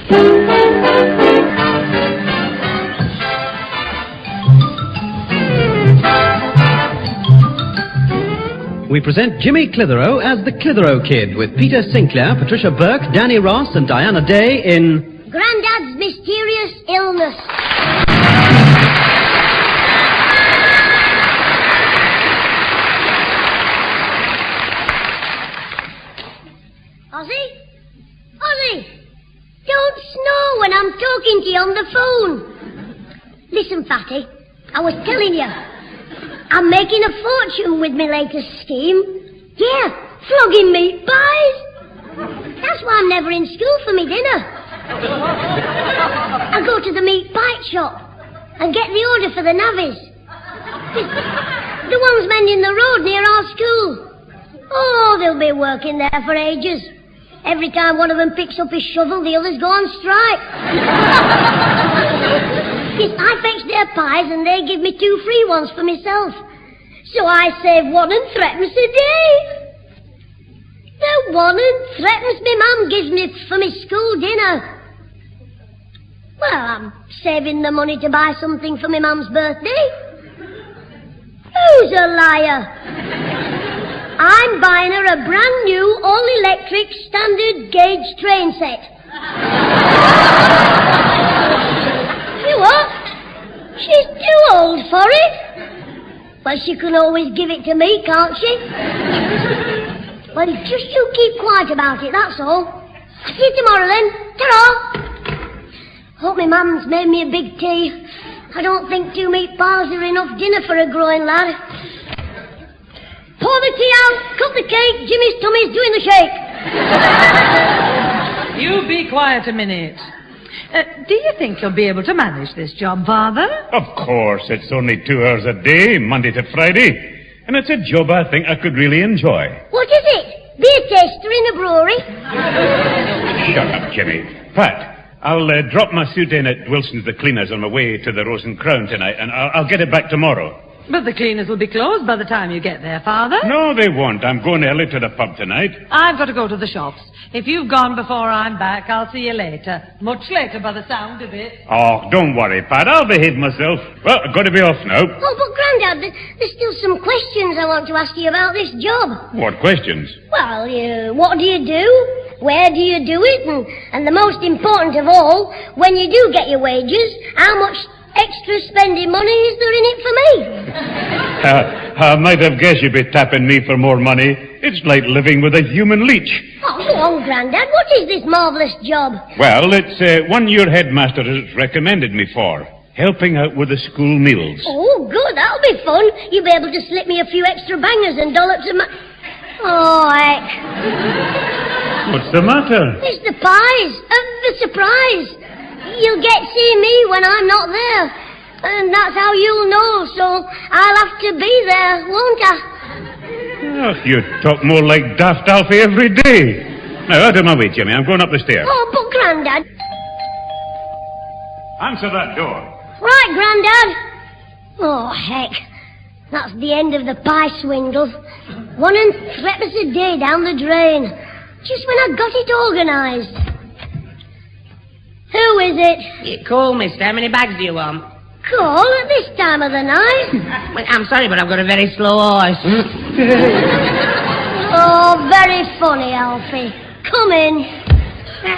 We present Jimmy Clitheroe as the Clitheroe Kid with Peter Sinclair, Patricia Burke, Danny Ross and Diana Day in... Grandad's Mysterious Illness. Ozzy? Ozzy! Don't snore when I'm talking to you on the phone. Listen, Fatty, I was telling you, I'm making a fortune with my latest scheme. Yeah, flogging meat pies. That's why I'm never in school for me dinner. I go to the meat pie shop and get the order for the navvies. The ones mending the road near our school. Oh, they'll be working there for ages. Every time one of them picks up his shovel, the others go on strike. Yes, I fetch their pies and they give me 2 free ones for myself. So I save 1 and 3pence a day. The 1 and 3pence my mum gives me for my school dinner. Well, I'm saving the money to buy something for my mum's birthday. Who's a liar? I'm buying her a brand new all-electric standard gauge train set. You what? She's too old for it. Well, she can always give it to me, can't she? Well, just you keep quiet about it, that's all. See you tomorrow, then. Ta-ra! Hope my mum's made me a big tea. I don't think 2 meat pies are enough dinner for a growing lad. Pour the tea out, cut the cake, Jimmy's tummy's doing the shake. You be quiet a minute. Do you think you'll be able to manage this job, Father? Of course, it's only 2 hours a day, Monday to Friday. And it's a job I think I could really enjoy. What is it? Be a taster in a brewery? Shut up, Jimmy. Pat, I'll drop my suit in at Wilson's the Cleaners on my way to the Rose and Crown tonight, and I'll get it back tomorrow. But the cleaners will be closed by the time you get there, Father. No, they won't. I'm going early to the pub tonight. I've got to go to the shops. If you've gone before I'm back, I'll see you later. Much later by the sound of it. Oh, don't worry, Pat. I'll behave myself. Well, I've got to be off now. Oh, but Grandad, there's still some questions I want to ask you about this job. What questions? Well, what do you do? Where do you do it? And the most important of all, when you do get your wages, how much extra spending money is there in it for me? I might have guessed you'd be tapping me for more money. It's like living with a human leech. Oh, go on, Grandad. What is this marvellous job? Well, it's one your headmaster has recommended me for. Helping out with the school meals. Oh, good. That'll be fun. You'll be able to slip me a few extra bangers and dollops of my... Oh, heck. What's the matter? It's the pies. The surprise. You'll get to see me when I'm not there. And that's how you'll know, so I'll have to be there, won't I? Oh, you talk more like Daft Alfie every day. Now, out of my way, Jimmy. I'm going up the stairs. Oh, but Grandad... Answer that door. Right, Grandad. Oh, heck. That's the end of the pie swindle. 1 and 3pence a day down the drain. Just when I got it organised. Who is it? You call, mister. How many bags do you want? Call at this time of the night? Well, I'm sorry, but I've got a very slow horse. Oh, very funny, Alfie. Come in.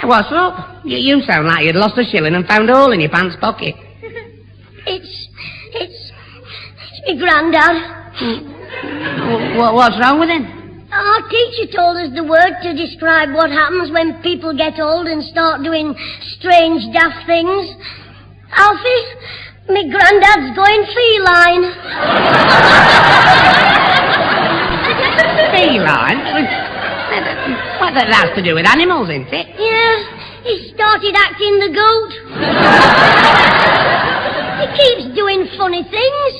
What's up? You sound like you'd lost a shilling and found a hole in your pants pocket. It's me Grandad. What's wrong with him? Our teacher told us the word to describe what happens when people get old and start doing strange, daft things. Alfie, me Grandad's going feline. Feline? What that's to do with animals, isn't it? Yeah, he started acting the goat. He keeps doing funny things.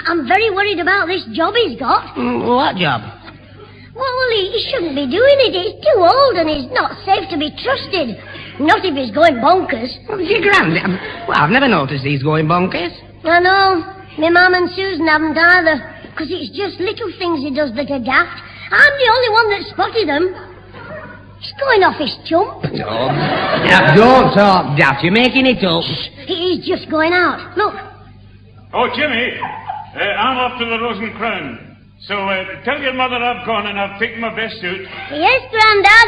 I'm very worried about this job he's got. What job? Well, he shouldn't be doing it. He's too old and he's not safe to be trusted. Not if he's going bonkers. Your Granddad? Well, I've never noticed he's going bonkers. I know. My Mum and Susan haven't either. Because it's just little things he does that are daft. I'm the only one that spotted them. He's going off his chump. No. Now, don't talk daft. You're making it up. He's just going out. Look. Oh, Jimmy, I'm off to the Rose and Crown. So tell your mother I've gone and I've taken my best suit. Yes, Grandad.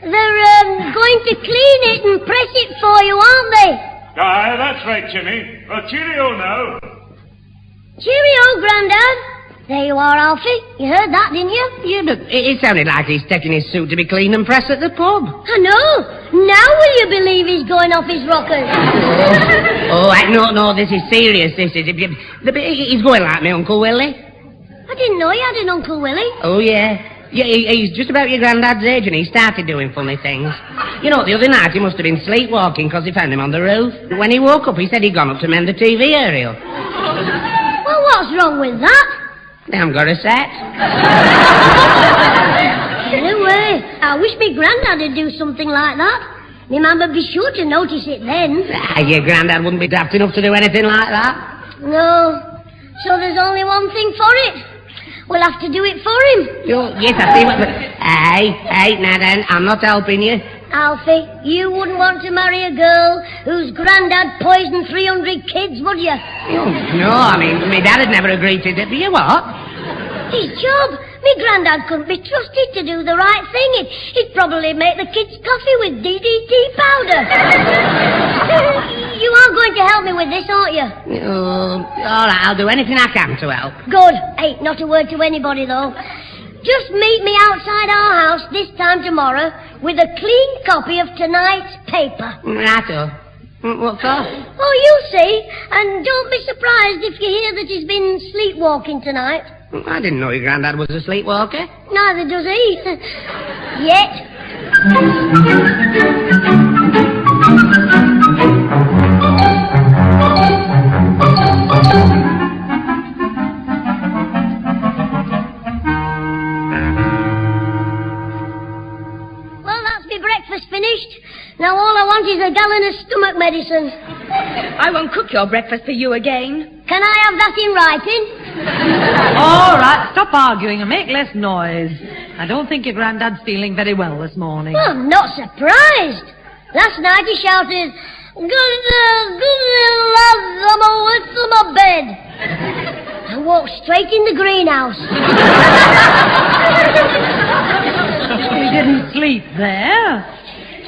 They're going to clean it and press it for you, aren't they? Aye, that's right, Jimmy. Well, cheerio now. Cheerio, Grandad. There you are, Alfie. You heard that, didn't you? Yeah, but it sounded like he's taking his suit to be cleaned and pressed at the pub. I know. Now will you believe he's going off his rockers? No, this is serious, this is. He's going like me, Uncle Willie. I didn't know you had an Uncle Willie. Oh, yeah. Yeah, he's just about your granddad's age and he started doing funny things. You know, the other night he must have been sleepwalking because he found him on the roof. When he woke up, he said he'd gone up to mend the TV aerial. Well, what's wrong with that? They haven't got a set. Anyway, I wish me Grandad would do something like that. Me man would be sure to notice it then. Your granddad wouldn't be daft enough to do anything like that. No. So there's only one thing for it. We'll have to do it for him. Yes, I see what... Hey, now then, I'm not helping you. Alfie, you wouldn't want to marry a girl whose granddad poisoned 300 kids, would you? No, I mean, my dad had never agreed to it. You what? His job. Me granddad couldn't be trusted to do the right thing. He'd probably make the kids coffee with DDT powder. You are going to help me with this, aren't you? All right, I'll do anything I can to help. Good. Hey, not a word to anybody, though. Just meet me outside our house this time tomorrow with a clean copy of tonight's paper. Righto. What for? Oh, you'll see. And don't be surprised if you hear that he's been sleepwalking tonight. I didn't know your granddad was a sleepwalker. Neither does he. Yet. Well, that's me breakfast finished. Now all I want is a gallon of stomach medicine. I won't cook your breakfast for you again. Can I have that in writing? All right, stop arguing and make less noise. I don't think your granddad's feeling very well this morning. Well, I'm not surprised. Last night he shouted, "Good lads, I'm away from my bed," and walked straight in the greenhouse. He didn't sleep there.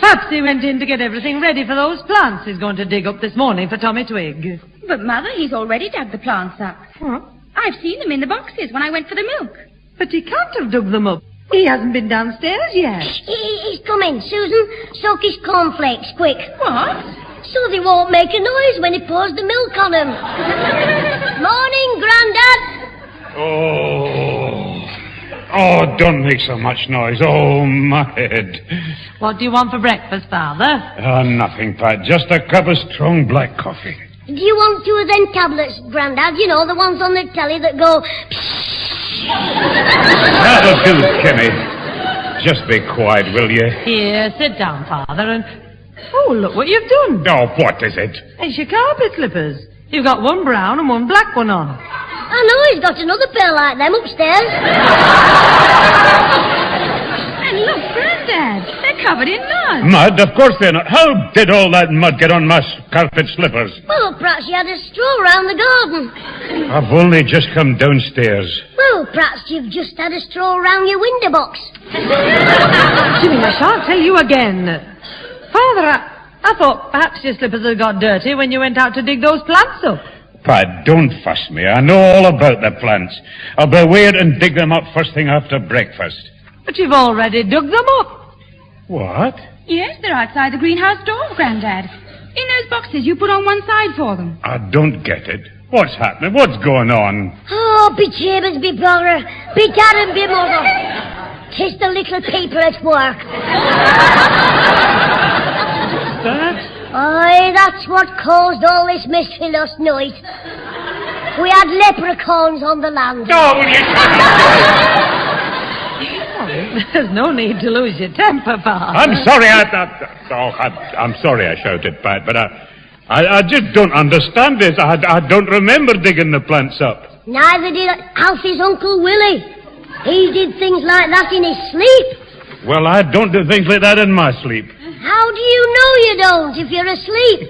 Perhaps he went in to get everything ready for those plants he's going to dig up this morning for Tommy Twig. But, Mother, he's already dug the plants up. What? I've seen them in the boxes when I went for the milk. But he can't have dug them up. He hasn't been downstairs yet. He's coming. Susan, soak his cornflakes, quick. What? So they won't make a noise when he pours the milk on them. Morning, Grandad. Oh, don't make so much noise. Oh, my head. What do you want for breakfast, Father? Nothing, Pat. Just a cup of strong black coffee. Do you want two of them tablets, Grandad? You know, the ones on the telly that go... That'll do, Kenny. Just be quiet, will you? Here, sit down, Father, and... Oh, look what you've done. Oh, what is it? It's your carpet slippers. You've got one brown and one black one on. I know he's got another pair like them upstairs. And look, Granddad, they're covered in mud. Mud? Of course they're not. How did all that mud get on my carpet slippers? Well, perhaps you had a straw round the garden. I've only just come downstairs. Well, perhaps you've just had a straw round your window box. Jimmy, I shan't tell you again. Father, I thought perhaps your slippers had got dirty when you went out to dig those plants up. Pat, don't fuss me. I know all about the plants. I'll be away and dig them up first thing after breakfast. But you've already dug them up. What? Yes, they're outside the greenhouse door, Granddad. In those boxes you put on one side for them. I don't get it. What's happening? What's going on? Oh, be Jabez, be brother, be dad and be mother. 'Tis the little people at work. Aye, that's what caused all this mystery last night. We had leprechauns on the land. Oh, will you There's no need to lose your temper, Father. I'm sorry. I'm sorry I shouted, Pat, but I just don't understand this. I don't remember digging the plants up. Neither did Alfie's Uncle Willie. He did things like that in his sleep. Well, I don't do things like that in my sleep. How do you know you don't if you're asleep?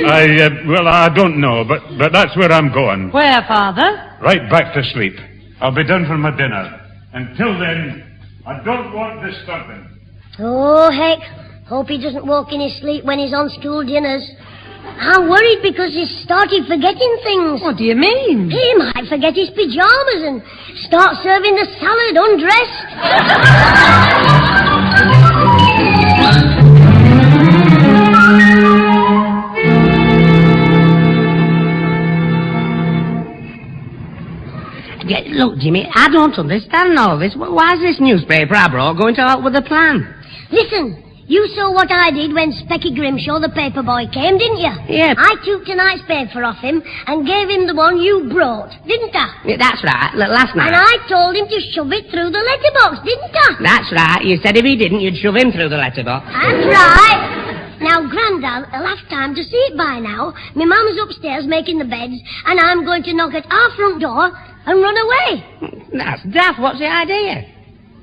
I don't know, but that's where I'm going. Where, Father? Right back to sleep. I'll be done for my dinner. Until then, I don't want disturbance. Oh, heck. Hope he doesn't walk in his sleep when he's on school dinners. I'm worried because he's started forgetting things. What do you mean? He might forget his pyjamas and start serving the salad undressed. Yeah, look, Jimmy, I don't understand all this. Why is this newspaper I brought going to help with the plan? Listen, you saw what I did when Specky Grimshaw, the paper boy, came, didn't you? Yeah. I took tonight's paper off him and gave him the one you brought, didn't I? Yeah, that's right, last night. And I told him to shove it through the letterbox, didn't I? That's right. You said if he didn't, you'd shove him through the letterbox. That's right. Now, Grandad will have time to see it by now. My mum's upstairs making the beds, and I'm going to knock at our front door and run away. That's daft. What's the idea?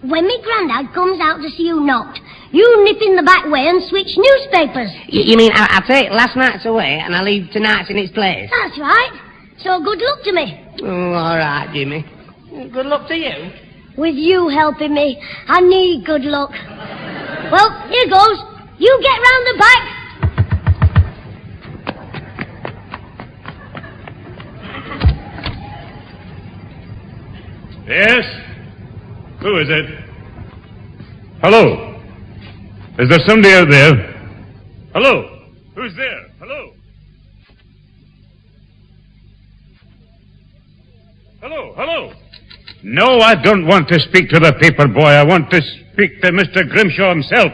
When me Grandad comes out to see you knocked, you nip in the back way and switch newspapers. You mean I'll take last night's away and I'll leave tonight's in its place? That's right. So good luck to me. Oh, all right, Jimmy. Good luck to you. With you helping me, I need good luck. Well, here goes. You get round the back. Yes? Who is it? Hello? Is there somebody out there? Hello? Who's there? Hello? Hello? Hello? No, I don't want to speak to the paper boy. I want to speak to Mr. Grimshaw himself.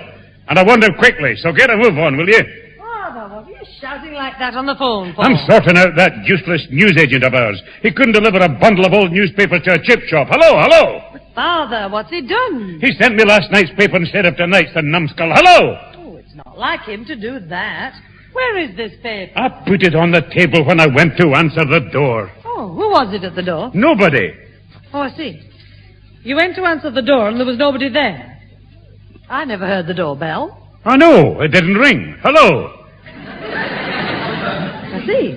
And I want him quickly, so get a move on, will you? Father, what are you shouting like that on the phone for? I'm sorting out that useless newsagent of ours. He couldn't deliver a bundle of old newspapers to a chip shop. Hello, hello! Father, what's he done? He sent me last night's paper instead of tonight's, the numbskull. Hello! Oh, it's not like him to do that. Where is this paper? I put it on the table when I went to answer the door. Oh, who was it at the door? Nobody. Oh, I see. You went to answer the door and there was nobody there. I never heard the doorbell. I know, it didn't ring. Hello! I see.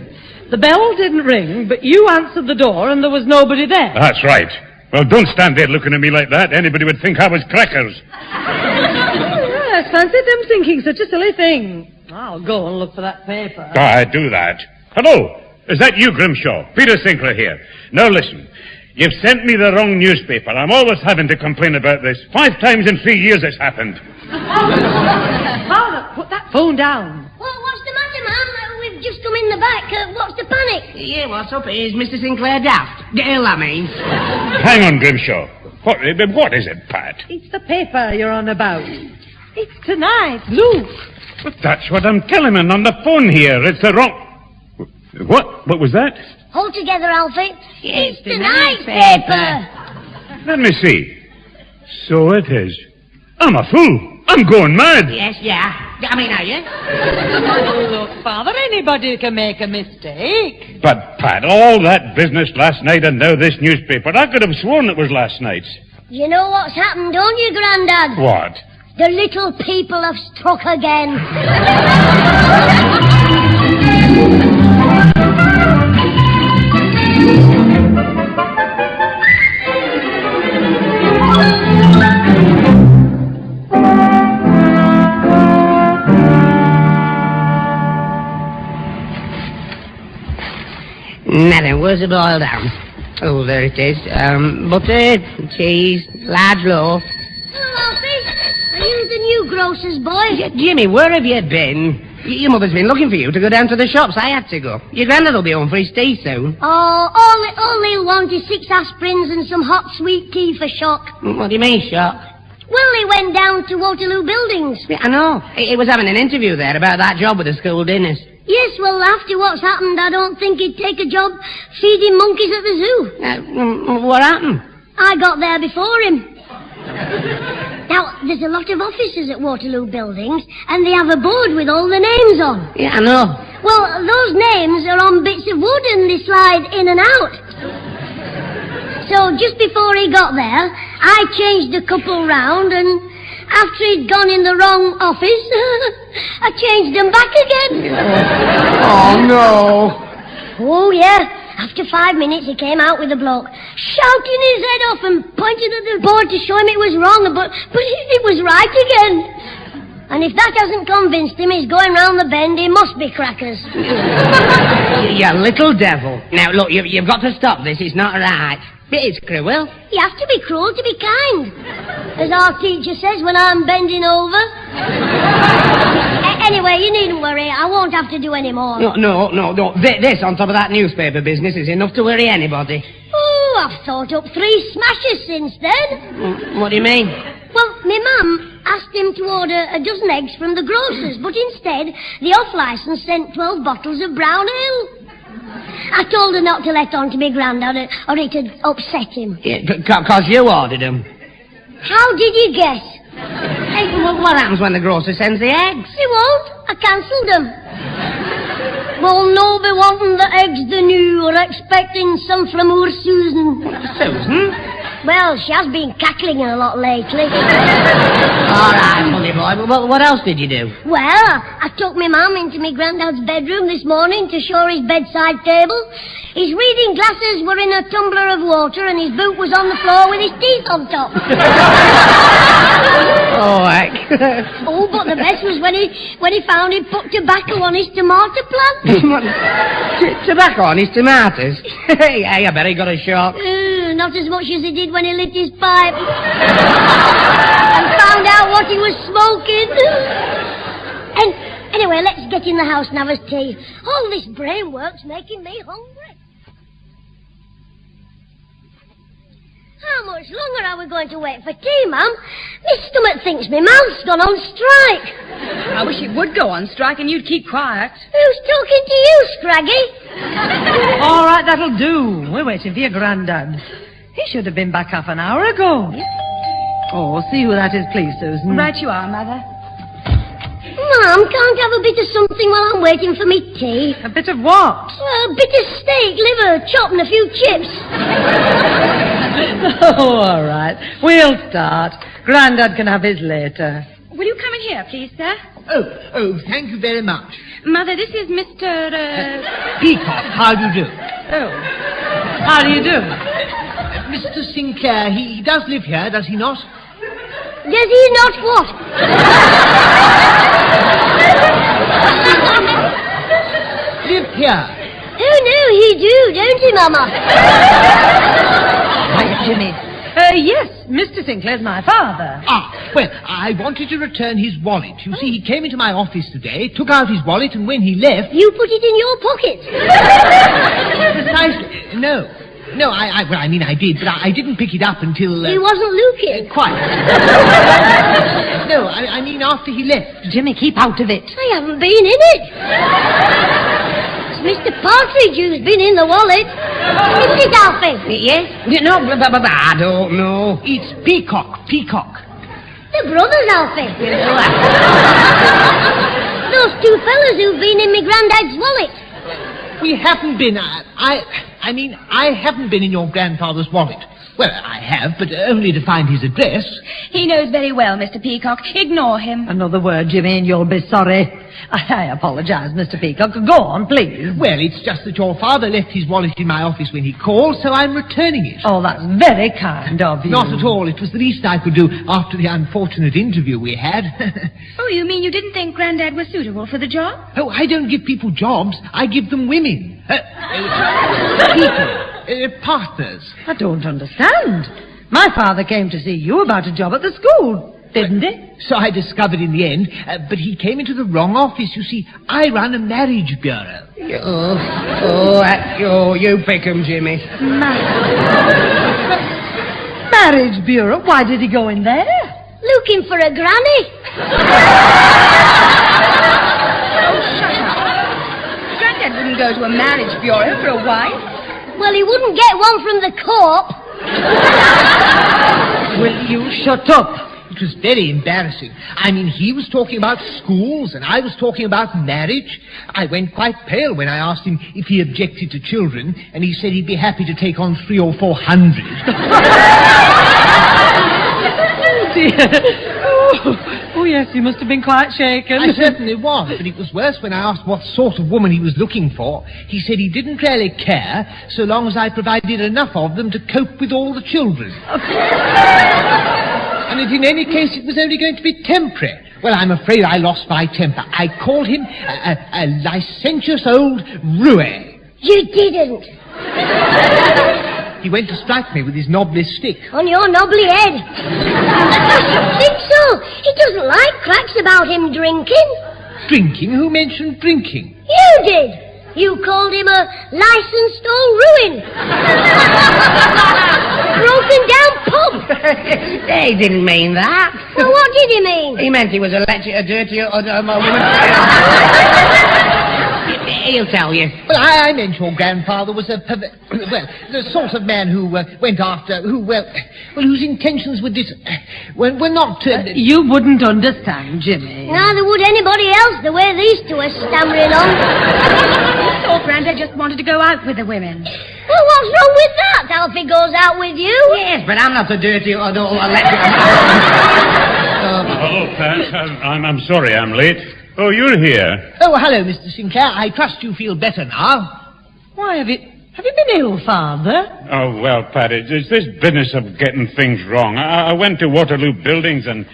The bell didn't ring, but you answered the door and there was nobody there. That's right. Well, don't stand there looking at me like that. Anybody would think I was crackers. Yes, fancy them thinking such a silly thing. I'll go and look for that paper. I do that. Hello, is that you, Grimshaw? Peter Sinclair here. Now listen, you've sent me the wrong newspaper. I'm always having to complain about this. 5 times in 3 years it's happened. Father, put that phone down. Well, what's the matter, Mum? We've just come in the back. What's the panic? Yeah, what's up? Is Mr. Sinclair daft? Dale, I mean. Hang on, Grimshaw. What is it, Pat? It's the paper you're on about. It's tonight. Look. But that's what I'm telling him on the phone here. It's the wrong... What? What was that? Hold together, Alfie. It's tonight's tonight's paper. Let me see. So it is. I'm a fool. I'm going mad. Yes, yeah. I mean, are you? Oh, look, Father, anybody can make a mistake. But, Pat, all that business last night and now this newspaper, I could have sworn it was last night's. You know what's happened, don't you, Grandad? What? The little people have struck again. Nothing. Where's the boil down? Oh, there it is. Butter, cheese, large loaf. Hello, Alfie. Are you the new grocer's boy? Jimmy, where have you been? Your mother's been looking for you to go down to the shops. I had to go. Your granddad will be home for his tea soon. Oh, all he'll want is 6 aspirins and some hot sweet tea for shock. What do you mean, shock? Well, he went down to Waterloo Buildings. Yeah, I know. He was having an interview there about that job with the school dinners. Yes, well, after what's happened, I don't think he'd take a job feeding monkeys at the zoo. What happened? I got there before him. Now, there's a lot of offices at Waterloo Buildings, and they have a board with all the names on. Yeah, I know. Well, those names are on bits of wood, and they slide in and out. So just before he got there, I changed a couple round, and after he'd gone in the wrong office, I changed them back again. Oh, no. Oh, yeah. After 5 minutes, he came out with the bloke, shouting his head off and pointing at the board to show him it was wrong, but it was right again. And if that hasn't convinced him he's going round the bend, he must be crackers. You little devil. Now, look, you've got to stop this. It's not right. It is cruel. You have to be cruel to be kind, as our teacher says when I'm bending over. Anyway, you needn't worry. I won't have to do any more. No. This on top of that newspaper business is enough to worry anybody. Oh, I've thought up 3 smashes since then. What do you mean? Well, my mum asked him to order a dozen eggs from the grocer's, but instead, the off-licence sent 12 bottles of brown ale. I told her not to let on to me Grandad, or it'd upset him. Yeah, because you ordered them. How did you guess? Hey, what happens when the grocer sends the eggs? He won't. I cancelled them. Well, no be wanting the eggs the new, or expecting some from our Susan. Susan? Well, she has been cackling a lot lately. All right, funny boy. But what else did you do? Well, I took my mum into my Grandad's bedroom this morning to show her his bedside table. His reading glasses were in a tumbler of water and his boot was on the floor with his teeth on top. Oh, heck. Oh, but the best was when he found he'd put tobacco on his tomato plant. Tobacco on his tomatoes? Hey, I bet he got a shock. Not as much as he did when he lit his pipe. And found out what he was smoking. And anyway, let's get in the house and have a tea. All this brain work's making me hungry. How much longer are we going to wait for tea, Mum? My stomach thinks my mouth's gone on strike. I wish it would go on strike and you'd keep quiet. Who's talking to you, Scraggy? All right, that'll do. We're waiting for your Grandad. He should have been back half an hour ago. Oh, see who that is, please, Susan. Right you are, Mother. Mum, can't I have a bit of something while I'm waiting for me tea? A bit of what? A bit of steak, liver, chop and a few chips. Oh, all right. We'll start. Grandad can have his later. Will you come in here, please, sir? Oh, thank you very much. Mother, this is Mr. Peacock, how do you do? Oh. How do you do? Mr. Sinclair, he does live here, does he not? Does he not what? Live here. Oh, no, he do, don't he, Mama? Hi, Jimmy. Yes, Mr. Sinclair's my father. Well, I wanted to return his wallet. You see, he came into my office today, took out his wallet, and when he left... You put it in your pocket? Precisely. No, I did, but I didn't pick it up until... He wasn't looking? Quite. No, I mean after he left. Jimmy, keep out of it. I haven't been in it. It's Mr. Partridge who's been in the wallet. Isn't it, Alfie? Yes? No, but I don't know. It's Peacock. The brothers, Alfie. Those 2 fellas who've been in my Grandad's wallet. We haven't been... I haven't been in your grandfather's wallet. Well, I have, but only to find his address. He knows very well, Mr. Peacock. Ignore him. Another word, Jimmy, and you'll be sorry. I apologize, Mr. Peacock. Go on, please. Well, it's just that your father left his wallet in my office when he called, so I'm returning it. Oh, that's very kind of you. Not at all. It was the least I could do after the unfortunate interview we had. Oh, you mean you didn't think Grandad was suitable for the job? Oh, I don't give people jobs. I give them women. People. Partners. I don't understand. My father came to see you about a job at the school, didn't he? So I discovered in the end, but he came into the wrong office. You see, I run a marriage bureau. You pick 'em, Jimmy. Marriage bureau? Why did he go in there? Looking for a granny. Grandad wouldn't go to a marriage bureau for a wife. Well, he wouldn't get one from the co-op. Will you shut up? It was very embarrassing. I mean, he was talking about schools and I was talking about marriage. I went quite pale when I asked him if he objected to children, and he said he'd be happy to take on 300 or 400. Oh, dear. Oh, Oh, yes, you must have been quite shaken. I certainly was, but it was worse when I asked what sort of woman he was looking for. He said he didn't really care, so long as I provided enough of them to cope with all the children. And that in any case it was only going to be temporary. Well, I'm afraid I lost my temper. I called him a licentious old roue. You didn't. He went to strike me with his knobbly stick. On your knobbly head. I should think so. He doesn't like cracks about him drinking. Drinking? Who mentioned drinking? You did. You called him a licensed old ruin. Broken down pub. He didn't mean that. Well, what did he mean? He meant he was a dirty woman. He'll tell you. Well, I meant your grandfather was the sort of man who went after, whose intentions were were not... You wouldn't understand, Jimmy. Neither would anybody else, the way these two are stammering on. I thought Grandad just wanted to go out with the women. Well, what's wrong with that? Alfie goes out with you. Yes, but I'm not so dirty or Hello, Pat. I'm sorry I'm late. Oh, you're here. Oh, hello, Mr. Sinclair. I trust you feel better now. Why, have you been ill, Father? Oh, well, Pat, it's this business of getting things wrong. I went to Waterloo Buildings and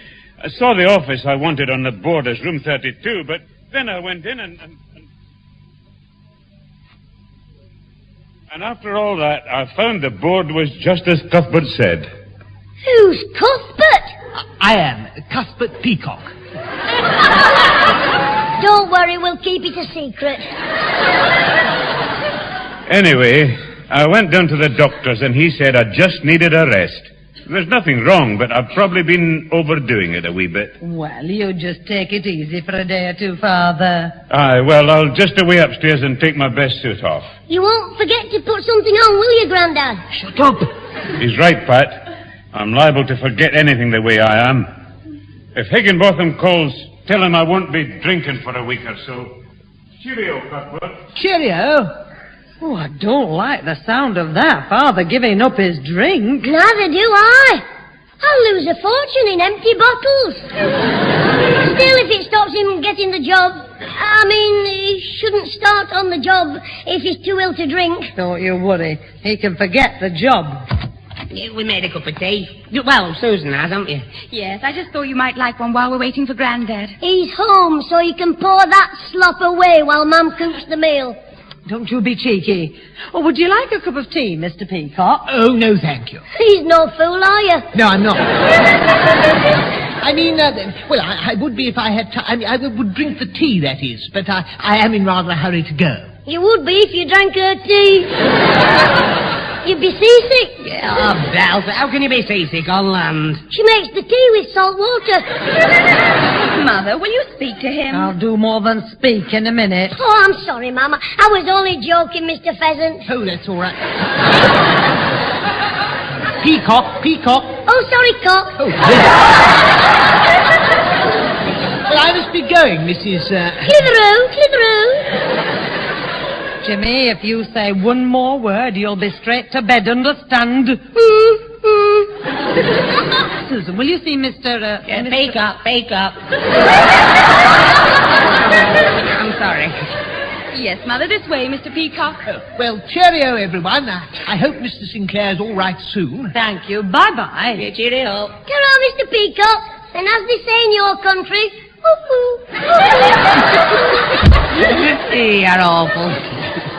I saw the office I wanted on the board as room 32, but then I went in and after all that, I found the board was just as Cuthbert said. Who's Cuthbert? I am Cuthbert Peacock. Don't worry, we'll keep it a secret. Anyway, I went down to the doctor's and he said I just needed a rest. There's nothing wrong, but I've probably been overdoing it a wee bit. Well, you just take it easy for a day or two, Father. Aye, well, I'll just away upstairs and take my best suit off. You won't forget to put something on, will you, Grandad? Shut up. He's right, Pat. I'm liable to forget anything the way I am. If Higginbotham calls, tell him I won't be drinking for a week or so. Cheerio, Cuthbert. Cheerio. Oh, I don't like the sound of that, Father giving up his drink. Neither do I. I'll lose a fortune in empty bottles. Still, if it stops him getting the job, he shouldn't start on the job if he's too ill to drink. Don't you worry. He can forget the job. We made a cup of tea. Well, Susan has, haven't you? Yes, I just thought you might like one while we're waiting for Grandad. He's home, so you can pour that slop away while Mum cooks the meal. Don't you be cheeky. Oh, would you like a cup of tea, Mr. Peacock? Oh, no, thank you. He's no fool, are you? No, I'm not. I would be if I had time. I would drink the tea, that is, but I am in rather a hurry to go. You would be if you drank her tea. You'd be seasick. Yeah, oh, Belle, how can you be seasick on land? She makes the tea with salt water. Mother, will you speak to him? I'll do more than speak in a minute. Oh, I'm sorry, Mama. I was only joking, Mr. Pheasant. Oh, that's all right. Peacock. Oh, sorry, Cock. Oh, dear. Well, I must be going, Mrs. Clitheroe. Jimmy, if you say one more word, you'll be straight to bed, understand? Susan, will you see Mr. Peacock. I'm sorry. Yes, Mother, this way, Mr. Peacock. Well, cheerio, everyone. I hope Mr. Sinclair's all right soon. Thank you. Bye-bye. Yeah, cheerio. Ta-ra, Mr. Peacock. And as they say in your country, You're awful.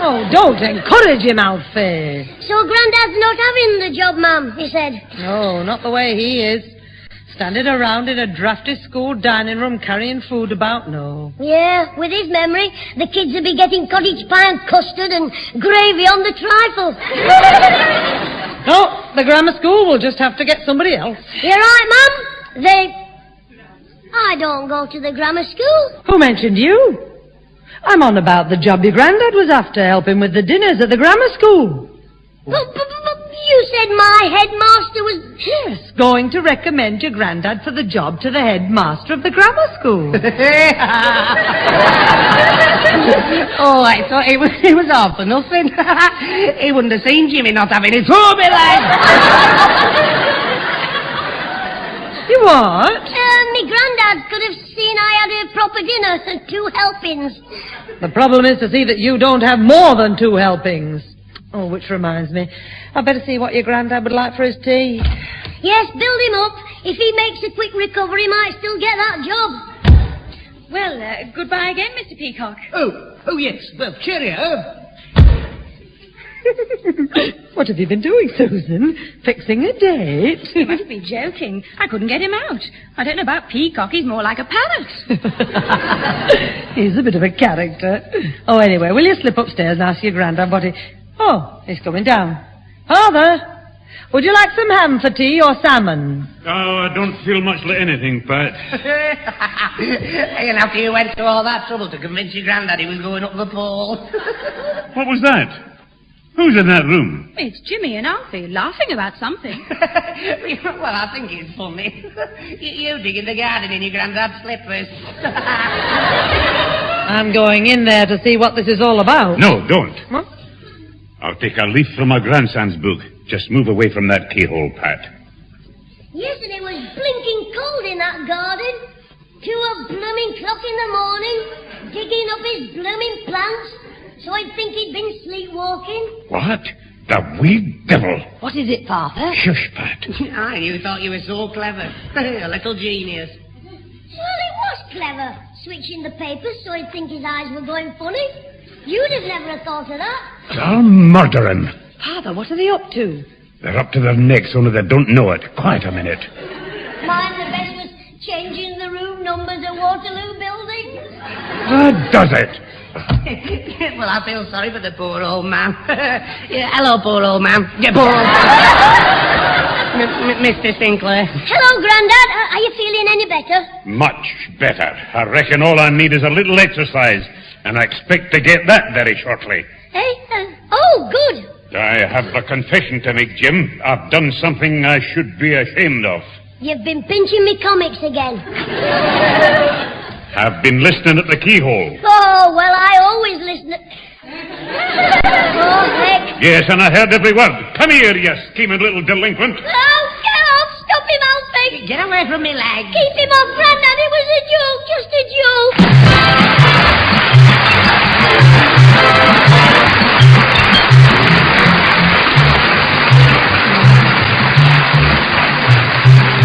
Oh, don't encourage him, Alfie. So Grandad's not having the job, Mum, he said. No, not the way he is. Standing around in a drafty school dining room carrying food about, no. Yeah, with his memory, the kids will be getting cottage pie and custard and gravy on the trifle. No, the grammar school will just have to get somebody else. You're right, Mum. I don't go to the grammar school. Who mentioned you? I'm on about the job your Grandad was after, helping with the dinners at the grammar school. But you said my headmaster was... Yes, going to recommend your Grandad for the job to the headmaster of the grammar school. Oh, I thought it was all for nothing. He wouldn't have seen Jimmy not having his ruby leg. You what? my granddad could have seen I had a proper dinner and 2 helpings. The problem is to see that you don't have more than 2 helpings. Oh, which reminds me, I'd better see what your granddad would like for his tea. Yes, build him up. If he makes a quick recovery, he might still get that job. Well, goodbye again, Mr. Peacock. Oh, yes. Well, cheerio. What have you been doing, Susan? Fixing a date? You must be joking. I couldn't get him out. I don't know about Peacock. He's more like a parrot. He's a bit of a character. Oh, anyway, will you slip upstairs and ask your granddad what he... Oh, he's coming down. Father, would you like some ham for tea or salmon? Oh, I don't feel much like anything, Pat. And after you went through all that trouble to convince your granddad he was going up the pole. What was that? Who's in that room? It's Jimmy and Alfie laughing about something. Well, I think it's funny. You dig in the garden in your granddad's slippers. I'm going in there to see what this is all about. No, don't. What? I'll take a leaf from my grandson's book. Just move away from that keyhole, Pat. Yes, and it was blinking cold in that garden. 2 blooming o'clock in the morning, digging up his blooming plants, so I'd think he'd been sleepwalking. What? The wee devil. What is it, Father? Shush, Pat. You thought you were so clever. A little genius. Well, it was clever, switching the papers so I'd think his eyes were going funny. You'd have never have thought of that. I'll murder him. Father, what are they up to? They're up to their necks, only they don't know it. Quiet a minute. Mine, the best was changing the room numbers of Waterloo buildings. Does it? Well, I feel sorry for the poor old man. Yeah, hello, poor old man. Yeah, poor old Mr. Sinclair. Hello, Grandad. Are you feeling any better? Much better. I reckon all I need is a little exercise, and I expect to get that very shortly. Eh? Oh, good. I have a confession to make, Jim. I've done something I should be ashamed of. You've been pinching me comics again. I've been listening at the keyhole. Oh, well, I always listen at... Oh, heck. Yes, and I heard every word. Come here, you scheming little delinquent. Oh, get off. Stop him, Alfie. Get away from me, leg. Keep him off, Grandad. It was a joke, just a joke.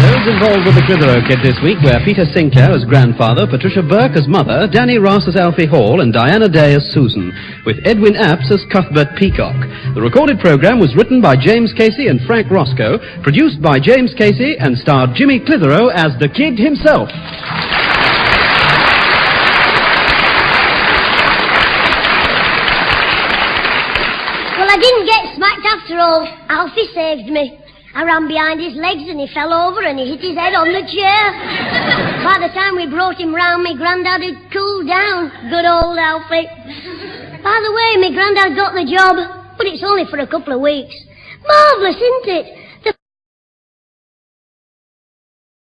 Those involved with the Clitheroe Kid this week were Peter Sinclair as grandfather, Patricia Burke as mother, Danny Ross as Alfie Hall, and Diana Day as Susan, with Edwin Apps as Cuthbert Peacock. The recorded program was written by James Casey and Frank Roscoe, produced by James Casey, and starred Jimmy Clitheroe as the Kid himself. Well, I didn't get smacked after all. Alfie saved me. I ran behind his legs and he fell over and he hit his head on the chair. By the time we brought him round, my granddad had cooled down. Good old Alfie. By the way, my granddad got the job, but it's only for a couple of weeks. Marvellous, isn't it?